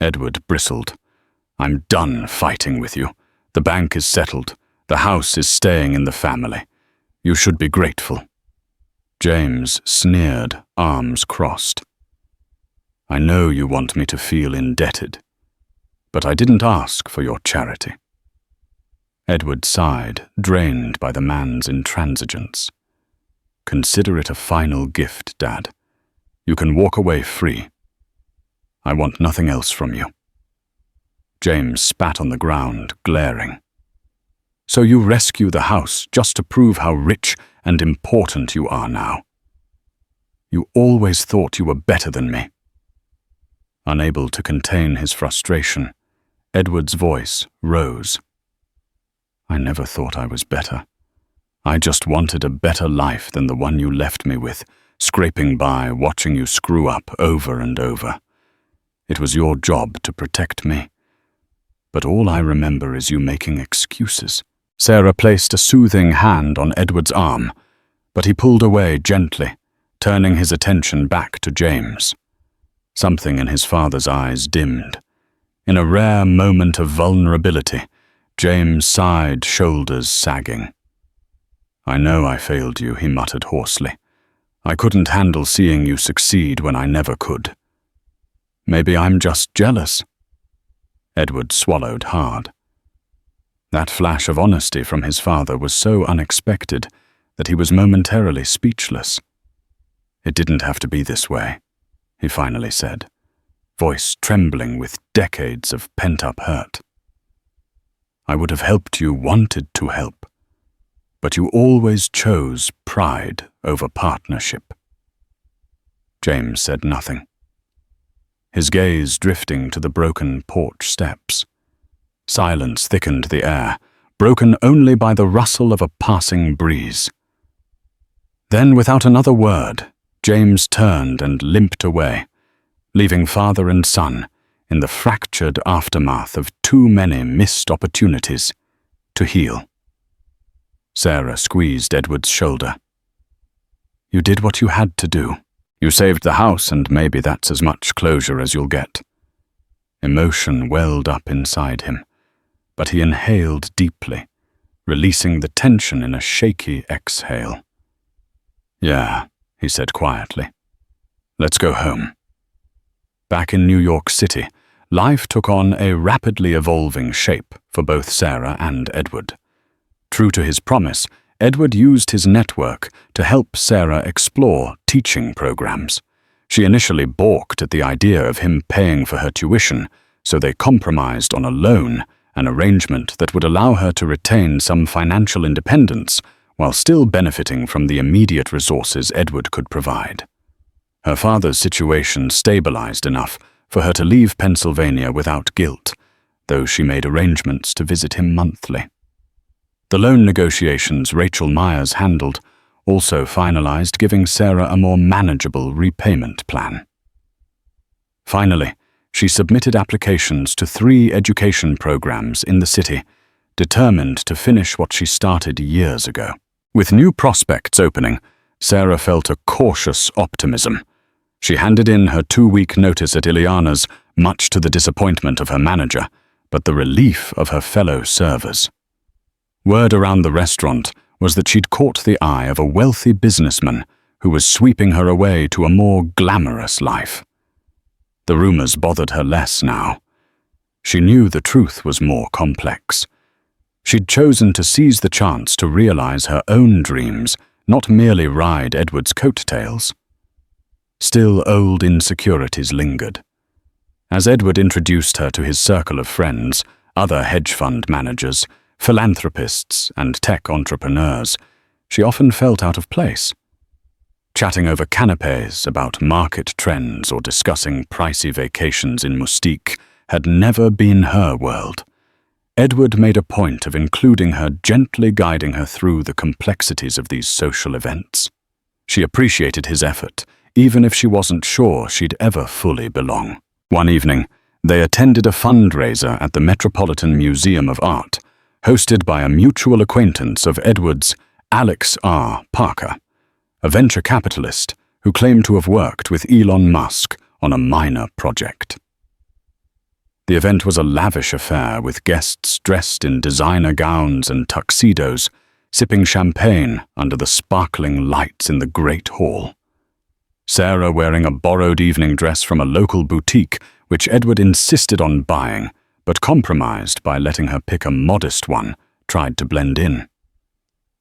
S1: Edward bristled. "I'm done fighting with you. The bank is settled. The house is staying in the family. You should be grateful." James sneered, arms crossed. "I know you want me to feel indebted. but I didn't ask for your charity." Edward sighed, drained by the man's intransigence. "Consider it a final gift, Dad. You can walk away free. I want nothing else from you." James spat on the ground, glaring. "So you rescue the house just to prove how rich and important you are now? You always thought you were better than me." Unable to contain his frustration, Edward's voice rose. "I never thought I was better. I just wanted a better life than the one you left me with, scraping by, watching you screw up over and over. It was your job to protect me. But all I remember is you making excuses." Sarah placed a soothing hand on Edward's arm, but he pulled away gently, turning his attention back to James. Something in his father's eyes dimmed. In a rare moment of vulnerability, James sighed, shoulders sagging. "I know I failed you," he muttered hoarsely. "I couldn't handle seeing you succeed when I never could. Maybe I'm just jealous." Edward swallowed hard. That flash of honesty from his father was so unexpected that he was momentarily speechless. "It didn't have to be this way," he finally said, voice trembling with decades of pent-up hurt. "I would have helped you, wanted to help, but you always chose pride over partnership." James said nothing, his gaze drifting to the broken porch steps. Silence thickened the air, broken only by the rustle of a passing breeze. Then, without another word, James turned and limped away, leaving father and son in the fractured aftermath of too many missed opportunities to heal. Sarah squeezed Edward's shoulder. "You did what you had to do. You saved the house, and maybe that's as much closure as you'll get." Emotion welled up inside him, but he inhaled deeply, releasing the tension in a shaky exhale. "Yeah," he said quietly. "Let's go home." Back in New York City, life took on a rapidly evolving shape for both Sarah and Edward. True to his promise, Edward used his network to help Sarah explore teaching programs. She initially balked at the idea of him paying for her tuition, so they compromised on a loan, an arrangement that would allow her to retain some financial independence while still benefiting from the immediate resources Edward could provide. Her father's situation stabilized enough for her to leave Pennsylvania without guilt, though she made arrangements to visit him monthly. The loan negotiations Rachel Myers handled also finalized giving Sarah a more manageable repayment plan. Finally, she submitted applications to 3 education programs in the city, determined to finish what she started years ago. With new prospects opening, Sarah felt a cautious optimism. She handed in her 2-week notice at Ileana's, much to the disappointment of her manager, but the relief of her fellow servers. Word around the restaurant was that she'd caught the eye of a wealthy businessman who was sweeping her away to a more glamorous life. The rumors bothered her less now. She knew the truth was more complex. She'd chosen to seize the chance to realize her own dreams, not merely ride Edward's coattails. Still, old insecurities lingered. As Edward introduced her to his circle of friends, other hedge fund managers, philanthropists, and tech entrepreneurs, she often felt out of place. Chatting over canapés about market trends or discussing pricey vacations in Mustique had never been her world. Edward made a point of including her, gently guiding her through the complexities of these social events. She appreciated his effort, even if she wasn't sure she'd ever fully belong. One evening, they attended a fundraiser at the Metropolitan Museum of Art, hosted by a mutual acquaintance of Edward's, Alex R. Parker, a venture capitalist who claimed to have worked with Elon Musk on a minor project. The event was a lavish affair with guests dressed in designer gowns and tuxedos, sipping champagne under the sparkling lights in the Great Hall. Sarah wearing a borrowed evening dress from a local boutique, which Edward insisted on buying, but compromised by letting her pick a modest one, tried to blend in.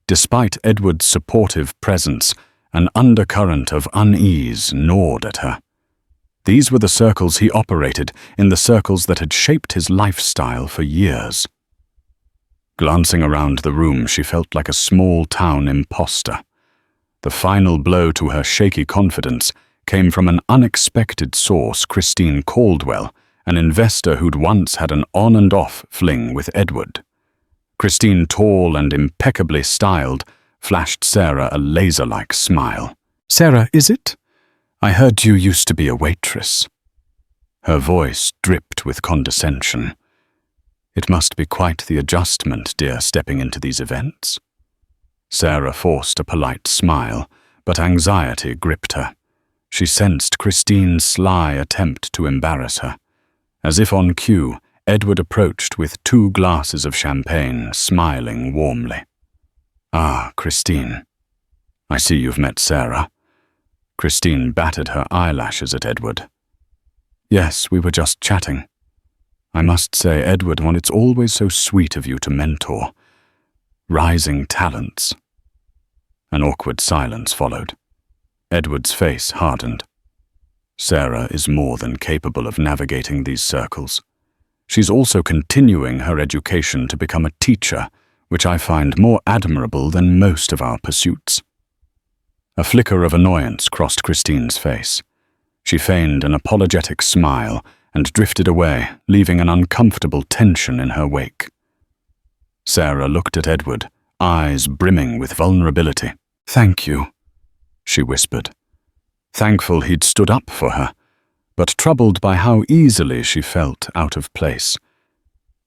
S1: Despite Edward's supportive presence, an undercurrent of unease gnawed at her. These were the circles he operated in, the circles that had shaped his lifestyle for years. Glancing around the room, she felt like a small-town imposter. The final blow to her shaky confidence came from an unexpected source, Christine Caldwell, an investor who'd once had an on-and-off fling with Edward. Christine, tall and impeccably styled, flashed Sarah a laser-like smile. "Sarah, is it? I heard you used to be a waitress." Her voice dripped with condescension. "It must be quite the adjustment, dear, stepping into these events." Sarah forced a polite smile, but anxiety gripped her. She sensed Christine's sly attempt to embarrass her. As if on cue, Edward approached with 2 glasses of champagne, smiling warmly. "Ah, Christine. I see you've met Sarah." Christine batted her eyelashes at Edward. "Yes, we were just chatting. I must say, Edward, well, it's always so sweet of you to mentor rising talents." An awkward silence followed. Edward's face hardened. Sarah is more than capable of navigating these circles. She's also continuing her education to become a teacher, which I find more admirable than most of our pursuits. A flicker of annoyance crossed Christine's face. She feigned an apologetic smile and drifted away, leaving an uncomfortable tension in her wake. Sarah looked at Edward, eyes brimming with vulnerability. "Thank you," she whispered. Thankful he'd stood up for her, but troubled by how easily she felt out of place.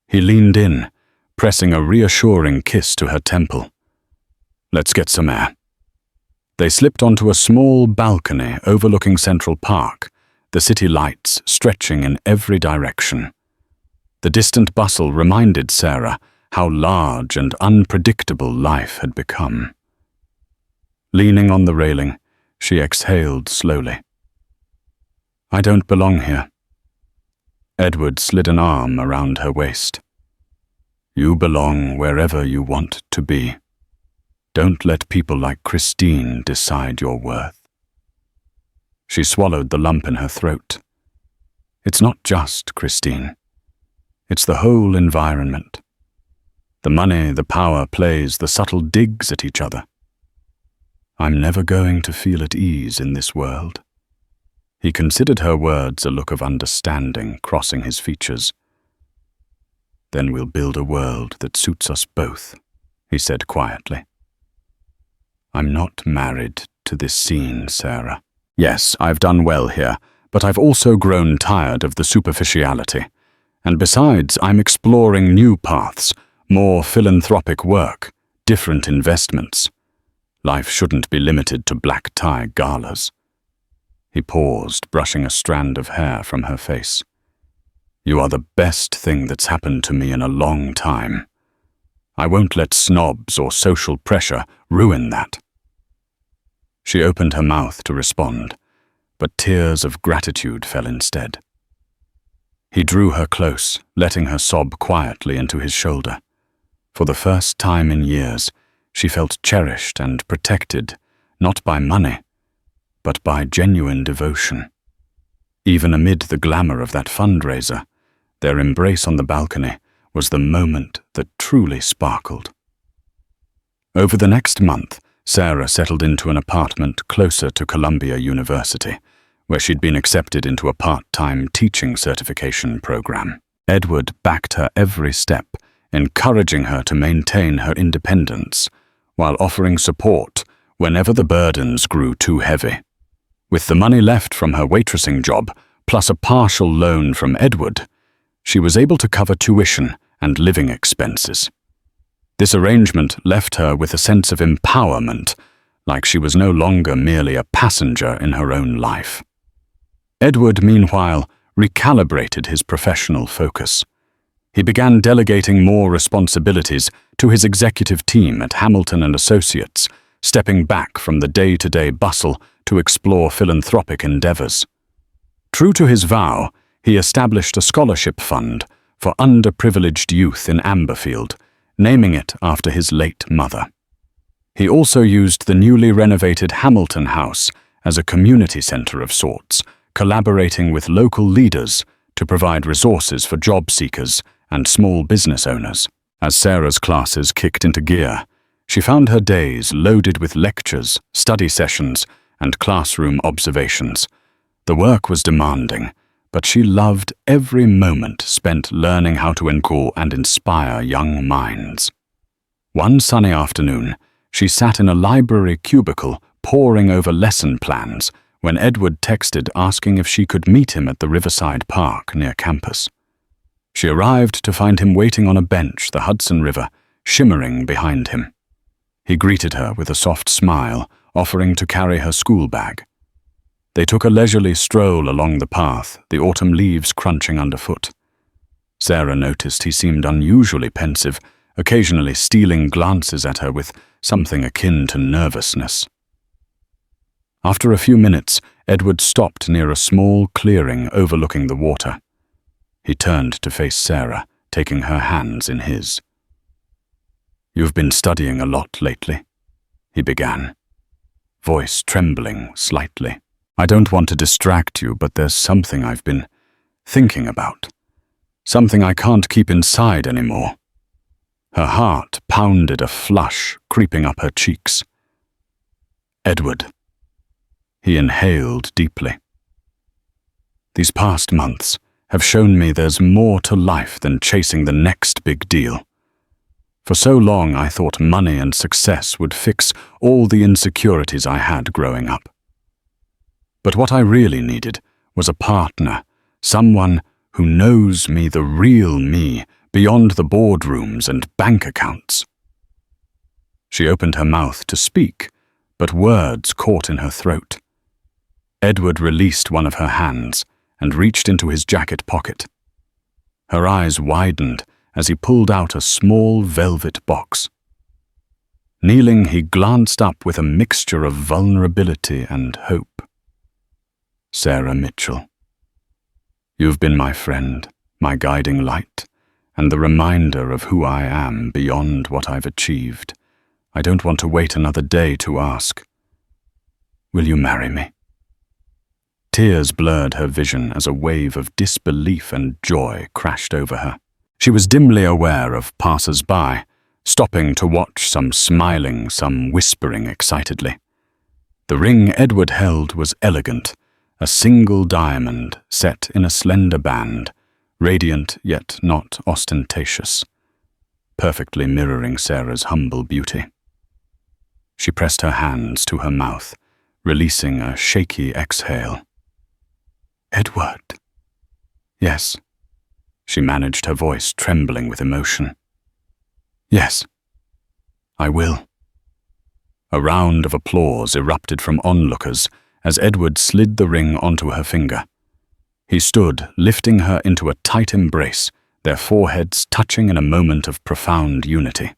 S1: He leaned in, pressing a reassuring kiss to her temple. "Let's get some air." They slipped onto a small balcony overlooking Central Park, the city lights stretching in every direction. The distant bustle reminded Sarah how large and unpredictable life had become. Leaning on the railing, she exhaled slowly. "I don't belong here." Edward slid an arm around her waist. "You belong wherever you want to be. Don't let people like Christine decide your worth." She swallowed the lump in her throat. "It's not just Christine. It's the whole environment. The money, the power plays, the subtle digs at each other. I'm never going to feel at ease in this world." He considered her words, a look of understanding crossing his features. "Then we'll build a world that suits us both," he said quietly. "I'm not married to this scene, Sarah. Yes, I've done well here, but I've also grown tired of the superficiality. And besides, I'm exploring new paths, more philanthropic work, different investments. Life shouldn't be limited to black tie galas." He paused, brushing a strand of hair from her face. "You are the best thing that's happened to me in a long time. I won't let snobs or social pressure ruin that." She opened her mouth to respond, but tears of gratitude fell instead. He drew her close, letting her sob quietly into his shoulder. For the first time in years, she felt cherished and protected, not by money, but by genuine devotion. Even amid the glamour of that fundraiser, their embrace on the balcony was the moment that truly sparkled. Over the next month, Sarah settled into an apartment closer to Columbia University, where she'd been accepted into a part-time teaching certification program. Edward backed her every step, encouraging her to maintain her independence, while offering support whenever the burdens grew too heavy. With the money left from her waitressing job, plus a partial loan from Edward, she was able to cover tuition and living expenses. This arrangement left her with a sense of empowerment, like she was no longer merely a passenger in her own life. Edward, meanwhile, recalibrated his professional focus. He began delegating more responsibilities to his executive team at Hamilton and Associates, stepping back from the day-to-day bustle to explore philanthropic endeavors. True to his vow, he established a scholarship fund for underprivileged youth in Amberfield, naming it after his late mother. He also used the newly renovated Hamilton House as a community centre of sorts, collaborating with local leaders to provide resources for job seekers and small business owners. As Sarah's classes kicked into gear, she found her days loaded with lectures, study sessions, and classroom observations. The work was demanding, but she loved every moment spent learning how to encall and inspire young minds. One sunny afternoon, she sat in a library cubicle poring over lesson plans when Edward texted asking if she could meet him at the Riverside Park near campus. She arrived to find him waiting on a bench, the Hudson River, shimmering behind him. He greeted her with a soft smile, offering to carry her school bag. They took a leisurely stroll along the path, the autumn leaves crunching underfoot. Sarah noticed he seemed unusually pensive, occasionally stealing glances at her with something akin to nervousness. After a few minutes, Edward stopped near a small clearing overlooking the water. He turned to face Sarah, taking her hands in his. "You've been studying a lot lately," he began, voice trembling slightly. "I don't want to distract you, but there's something I've been thinking about. Something I can't keep inside anymore." Her heart pounded, a flush creeping up her cheeks. "Edward." He inhaled deeply. "These past months have shown me there's more to life than chasing the next big deal. For so long I thought money and success would fix all the insecurities I had growing up. But what I really needed was a partner, someone who knows me, the real me, beyond the boardrooms and bank accounts." She opened her mouth to speak, but words caught in her throat. Edward released one of her hands and reached into his jacket pocket. Her eyes widened as he pulled out a small velvet box. Kneeling, he glanced up with a mixture of vulnerability and hope. "Sarah Mitchell, you've been my friend, my guiding light, and the reminder of who I am beyond what I've achieved. I don't want to wait another day to ask. Will you marry me?" Tears blurred her vision as a wave of disbelief and joy crashed over her. She was dimly aware of passers-by, stopping to watch, some smiling, some whispering excitedly. The ring Edward held was elegant, a single diamond set in a slender band, radiant yet not ostentatious, perfectly mirroring Sarah's humble beauty. She pressed her hands to her mouth, releasing a shaky exhale. "Edward." "Yes." She managed, her voice trembling with emotion. "Yes, I will." A round of applause erupted from onlookers as Edward slid the ring onto her finger. He stood, lifting her into a tight embrace, their foreheads touching in a moment of profound unity.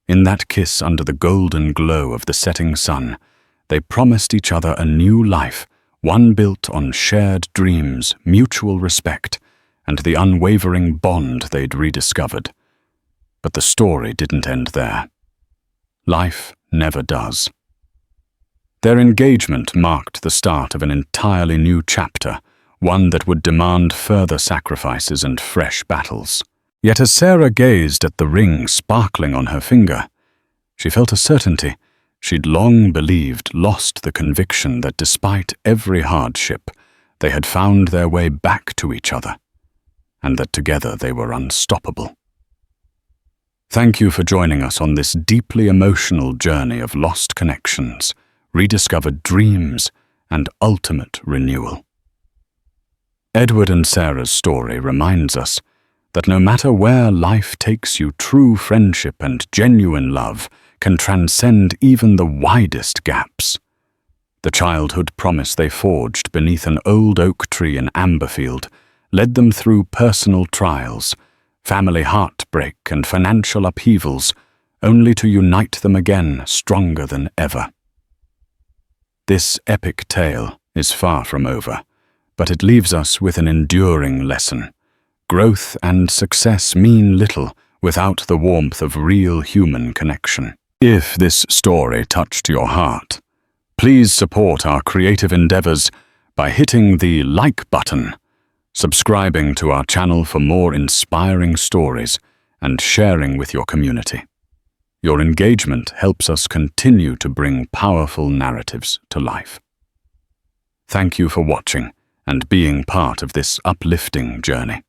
S1: In that kiss under the golden glow of the setting sun, they promised each other a new life, one built on shared dreams, mutual respect, and the unwavering bond they'd rediscovered. But the story didn't end there. Life never does. Their engagement marked the start of an entirely new chapter, one that would demand further sacrifices and fresh battles. Yet as Sarah gazed at the ring sparkling on her finger, she felt a certainty she'd long believed, lost the conviction that despite every hardship, they had found their way back to each other, and that together they were unstoppable. Thank you for joining us on this deeply emotional journey of lost connections, rediscovered dreams, and ultimate renewal. Edward and Sarah's story reminds us that no matter where life takes you, true friendship and genuine love can transcend even the widest gaps. The childhood promise they forged beneath an old oak tree in Amberfield led them through personal trials, family heartbreak, and financial upheavals, only to unite them again stronger than ever. This epic tale is far from over, but it leaves us with an enduring lesson. Growth and success mean little without the warmth of real human connection. If this story touched your heart, please support our creative endeavors by hitting the like button, subscribing to our channel for more inspiring stories, and sharing with your community. Your engagement helps us continue to bring powerful narratives to life. Thank you for watching and being part of this uplifting journey.